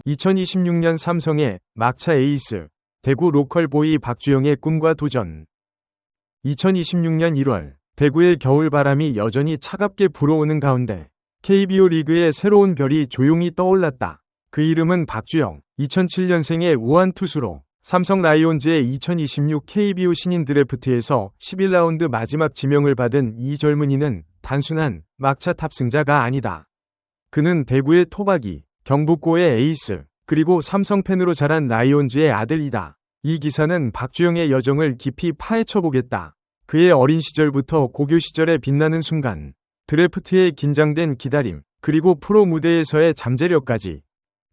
(2026년) 삼성의 막차 에이스, 대구 로컬 보이 박주영의 꿈과 도전. 2026년 1월, 대구의 겨울바람이 여전히 차갑게 불어오는 가운데 KBO 리그의 새로운 별이 조용히 떠올랐다. 그 이름은 박주영. 2007년생의 우한 투수로 삼성 라이온즈의 2026 KBO 신인 드래프트에서 11라운드 마지막 지명을 받은 이 젊은이는 단순한 막차 탑승자가 아니다. 그는 대구의 토박이, 경북고의 에이스, 그리고 삼성 팬으로 자란 라이온즈의 아들이다. 이 기사는 박주영의 여정을 깊이 파헤쳐보겠다. 그의 어린 시절부터 고교 시절에 빛나는 순간, 드래프트의 긴장된 기다림, 그리고 프로 무대에서의 잠재력까지.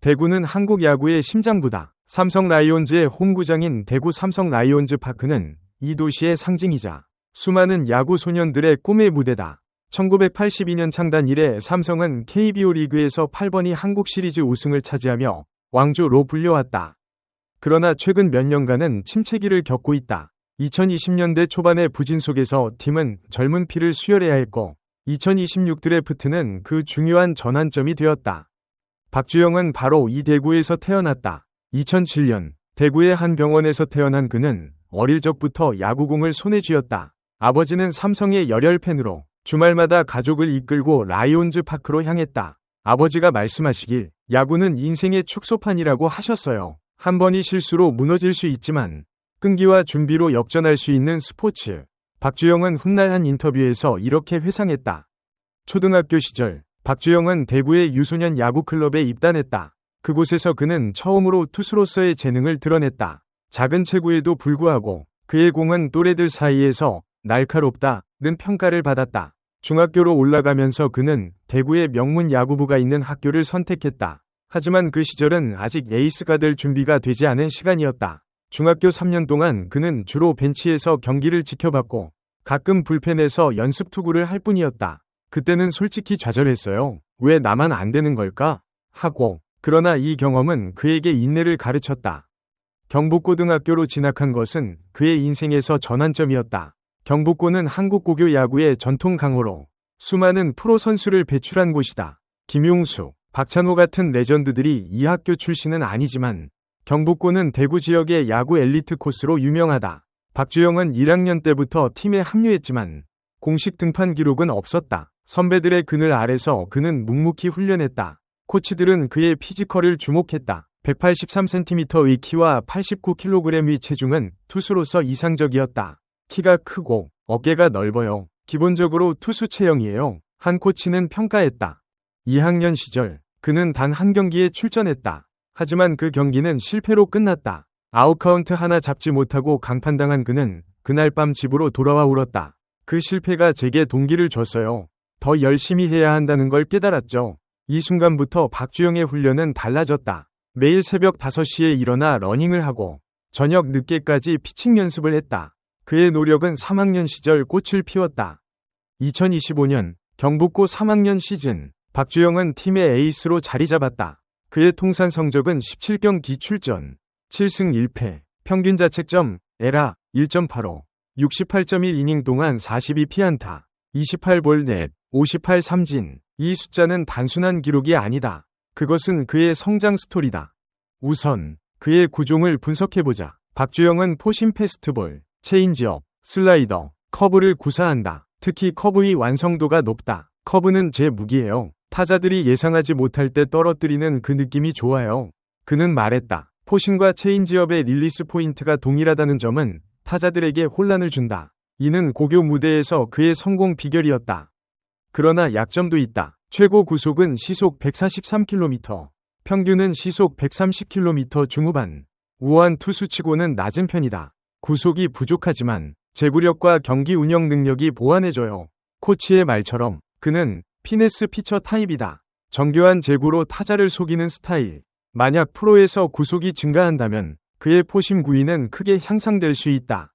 대구는 한국 야구의 심장부다. 삼성 라이온즈의 홈구장인 대구 삼성 라이온즈 파크는 이 도시의 상징이자 수많은 야구 소년들의 꿈의 무대다. 1982년 창단 이래 삼성은 KBO 리그에서 8번이 한국 시리즈 우승을 차지하며 왕조로 불려왔다. 그러나 최근 몇 년간은 침체기를 겪고 있다. 2020년대 초반의 부진 속에서 팀은 젊은 피를 수혈해야 했고 2026 드래프트는 그 중요한 전환점이 되었다. 박주영은 바로 이 대구에서 태어났다. 2007년 대구의 한 병원에서 태어난 그는 어릴 적부터 야구공을 손에 쥐었다. 아버지는 삼성의 열혈 팬으로 주말마다 가족을 이끌고 라이온즈 파크로 향했다. 아버지가 말씀하시길 야구는 인생의 축소판이라고 하셨어요. 한 번이 실수로 무너질 수 있지만 끈기와 준비로 역전할 수 있는 스포츠. 박주영은 훗날 한 인터뷰에서 이렇게 회상했다. 초등학교 시절 박주영은 대구의 유소년 야구클럽에 입단했다. 그곳에서 그는 처음으로 투수로서의 재능을 드러냈다. 작은 체구에도 불구하고 그의 공은 또래들 사이에서 날카롭다는 평가를 받았다. 중학교로 올라가면서 그는 대구의 명문 야구부가 있는 학교를 선택했다. 하지만 그 시절은 아직 에이스가 될 준비가 되지 않은 시간이었다. 중학교 3년 동안 그는 주로 벤치에서 경기를 지켜봤고 가끔 불펜에서 연습 투구를 할 뿐이었다. 그때는 솔직히 좌절했어요. 왜 나만 안 되는 걸까? 하고. 그러나 이 경험은 그에게 인내를 가르쳤다. 경북고등학교로 진학한 것은 그의 인생에서 전환점이었다. 경북고는 한국 고교 야구의 전통 강호로 수많은 프로 선수를 배출한 곳이다. 김용수, 박찬호 같은 레전드들이 이 학교 출신은 아니지만 경북고는 대구 지역의 야구 엘리트 코스로 유명하다. 박주영은 1학년 때부터 팀에 합류했지만 공식 등판 기록은 없었다. 선배들의 그늘 아래서 그는 묵묵히 훈련했다. 코치들은 그의 피지컬을 주목했다. 183cm의 키와 89kg의 체중은 투수로서 이상적이었다. 키가 크고 어깨가 넓어요. 기본적으로 투수 체형이에요. 한 코치는 평가했다. 2학년 시절 그는 단 한 경기에 출전했다. 하지만 그 경기는 실패로 끝났다. 아웃카운트 하나 잡지 못하고 강판당한 그는 그날 밤 집으로 돌아와 울었다. 그 실패가 제게 동기를 줬어요. 더 열심히 해야 한다는 걸 깨달았죠. 이 순간부터 박주영의 훈련은 달라졌다. 매일 새벽 5시에 일어나 러닝을 하고 저녁 늦게까지 피칭 연습을 했다. 그의 노력은 3학년 시절 꽃을 피웠다. 2025년 경북고 3학년 시즌 박주영은 팀의 에이스로 자리 잡았다. 그의 통산 성적은 17경기 출전, 7승 1패, 평균 자책점 에라 1.85, 68.1이닝 동안 42피안타, 28볼 넷, 58 삼진. 이 숫자는 단순한 기록이 아니다. 그것은 그의 성장 스토리다. 우선 그의 구종을 분석해보자. 박주영은 포심 패스트볼, 체인지업, 슬라이더, 커브를 구사한다. 특히 커브의 완성도가 높다. 커브는 제 무기예요. 타자들이 예상하지 못할 때 떨어뜨리는 그 느낌이 좋아요. 그는 말했다. 포심과 체인지업의 릴리스 포인트가 동일하다는 점은 타자들에게 혼란을 준다. 이는 고교 무대에서 그의 성공 비결이었다. 그러나 약점도 있다. 최고 구속은 시속 143km, 평균은 시속 130km 중후반. 우한 투수치고는 낮은 편이다. 구속이 부족하지만 제구력과 경기 운영 능력이 보완해줘요. 코치의 말처럼 그는 피네스 피처 타입이다. 정교한 제구로 타자를 속이는 스타일. 만약 프로에서 구속이 증가한다면 그의 포심 구위는 크게 향상될 수 있다.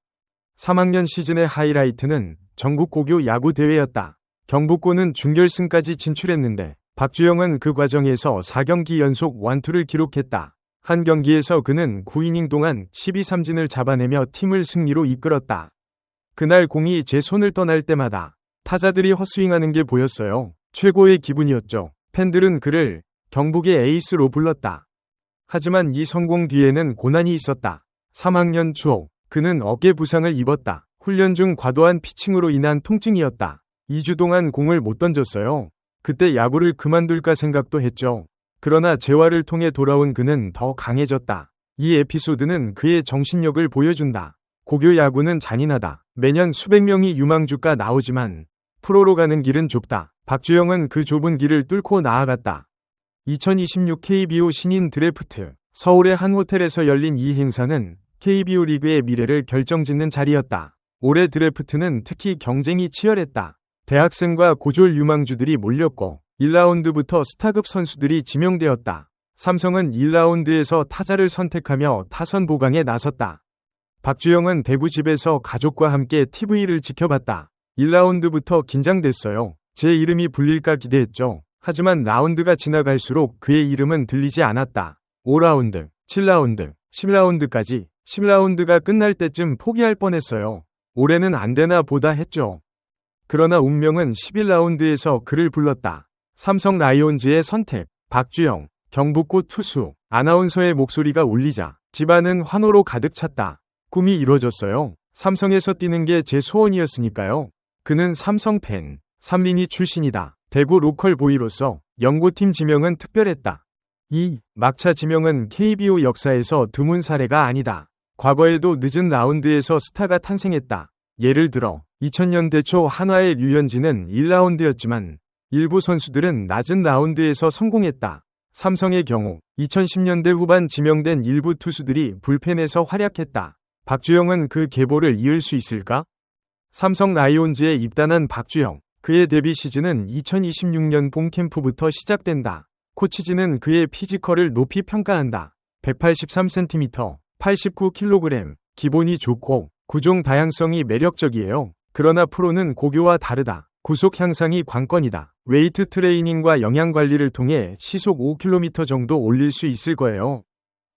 3학년 시즌의 하이라이트는 전국 고교 야구 대회였다. 경북고는 준결승까지 진출했는데 박주영은 그 과정에서 4경기 연속 완투를 기록했다. 한 경기에서 그는 9이닝 동안 12삼진을 잡아내며 팀을 승리로 이끌었다. 그날 공이 제 손을 떠날 때마다 타자들이 헛스윙하는 게 보였어요. 최고의 기분이었죠. 팬들은 그를 경북의 에이스로 불렀다. 하지만 이 성공 뒤에는 고난이 있었다. 3학년 초 그는 어깨 부상을 입었다. 훈련 중 과도한 피칭으로 인한 통증이었다. 2주 동안 공을 못 던졌어요. 그때 야구를 그만둘까 생각도 했죠. 그러나 재활을 통해 돌아온 그는 더 강해졌다. 이 에피소드는 그의 정신력을 보여준다. 고교 야구는 잔인하다. 매년 수백 명이 유망주가 나오지만 프로로 가는 길은 좁다. 박주영은 그 좁은 길을 뚫고 나아갔다. 2026 KBO 신인 드래프트. 서울의 한 호텔에서 열린 이 행사는 KBO 리그의 미래를 결정짓는 자리였다. 올해 드래프트는 특히 경쟁이 치열했다. 대학생과 고졸 유망주들이 몰렸고 1라운드부터 스타급 선수들이 지명되었다. 삼성은 1라운드에서 타자를 선택하며 타선 보강에 나섰다. 박주영은 대구 집에서 가족과 함께 TV를 지켜봤다. 1라운드부터 긴장됐어요. 제 이름이 불릴까 기대했죠. 하지만 라운드가 지나갈수록 그의 이름은 들리지 않았다. 5라운드, 7라운드, 10라운드까지 10라운드가 끝날 때쯤 포기할 뻔했어요. 올해는 안 되나 보다 했죠. 그러나 운명은 11라운드에서 그를 불렀다. 삼성 라이온즈의 선택, 박주영, 경북고 투수, 아나운서의 목소리가 울리자 집안은 환호로 가득 찼다. 꿈이 이루어졌어요. 삼성에서 뛰는 게 제 소원이었으니까요. 그는 삼성 팬, 삼린이 출신이다. 대구 로컬 보이로서 연고팀 지명은 특별했다. 이 막차 지명은 KBO 역사에서 드문 사례가 아니다. 과거에도 늦은 라운드에서 스타가 탄생했다. 예를 들어 2000년대 초 한화의 류현진은 1라운드였지만 일부 선수들은 낮은 라운드에서 성공했다. 삼성의 경우 2010년대 후반 지명된 일부 투수들이 불펜에서 활약했다. 박주영은 그 계보를 이을 수 있을까? 삼성 라이온즈에 입단한 박주영. 그의 데뷔 시즌은 2026년 봄 캠프부터 시작된다. 코치진은 그의 피지컬을 높이 평가한다. 183cm, 89kg, 기본이 좋고 구종 다양성이 매력적이에요. 그러나 프로는 고교와 다르다. 구속 향상이 관건이다. 웨이트 트레이닝과 영양 관리를 통해 시속 5km 정도 올릴 수 있을 거예요.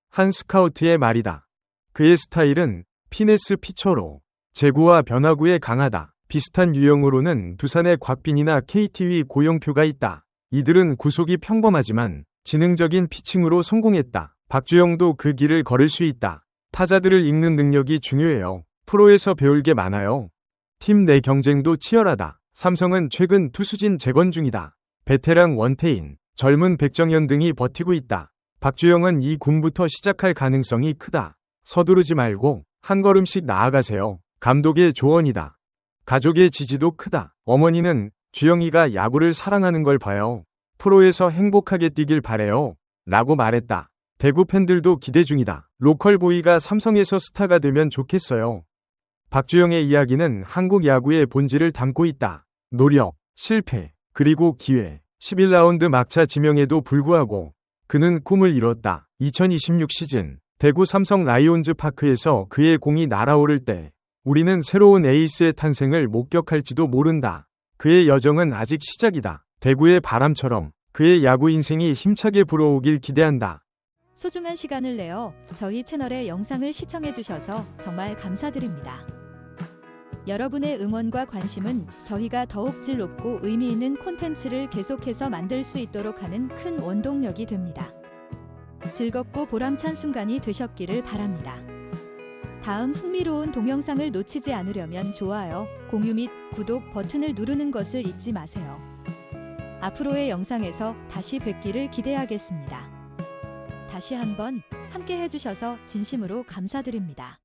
한 스카우트의 말이다. 그의 스타일은 피네스 피처로 제구와 변화구에 강하다. 비슷한 유형으로는 두산의 곽빈이나 KT의 고영표가 있다. 이들은 구속이 평범하지만 지능적인 피칭으로 성공했다. 박주영도 그 길을 걸을 수 있다. 타자들을 읽는 능력이 중요해요. 프로에서 배울 게 많아요. 팀 내 경쟁도 치열하다. 삼성은 최근 투수진 재건 중이다. 베테랑 원태인, 젊은 백정현 등이 버티고 있다. 박주영은 이 군부터 시작할 가능성이 크다. 서두르지 말고 한 걸음씩 나아가세요. 감독의 조언이다. 가족의 지지도 크다. 어머니는 주영이가 야구를 사랑하는 걸 봐요. 프로에서 행복하게 뛰길 바래요. 라고 말했다. 대구 팬들도 기대 중이다. 로컬 보이가 삼성에서 스타가 되면 좋겠어요. 박주영의 이야기는 한국 야구의 본질을 담고 있다. 노력, 실패, 그리고 기회. 11라운드 막차 지명에도 불구하고 그는 꿈을 이뤘다. 2026 시즌 대구 삼성 라이온즈 파크에서 그의 공이 날아오를 때 우리는 새로운 에이스의 탄생을 목격할지도 모른다. 그의 여정은 아직 시작이다. 대구의 바람처럼 그의 야구 인생이 힘차게 불어오길 기대한다. 소중한 시간을 내어 저희 채널의 영상을 시청해주셔서 정말 감사드립니다. 여러분의 응원과 관심은 저희가 더욱 질 높고 의미 있는 콘텐츠를 계속해서 만들 수 있도록 하는 큰 원동력이 됩니다. 즐겁고 보람찬 순간이 되셨기를 바랍니다. 다음 흥미로운 동영상을 놓치지 않으려면 좋아요, 공유 및 구독 버튼을 누르는 것을 잊지 마세요. 앞으로의 영상에서 다시 뵙기를 기대하겠습니다. 다시 한번 함께 해주셔서 진심으로 감사드립니다.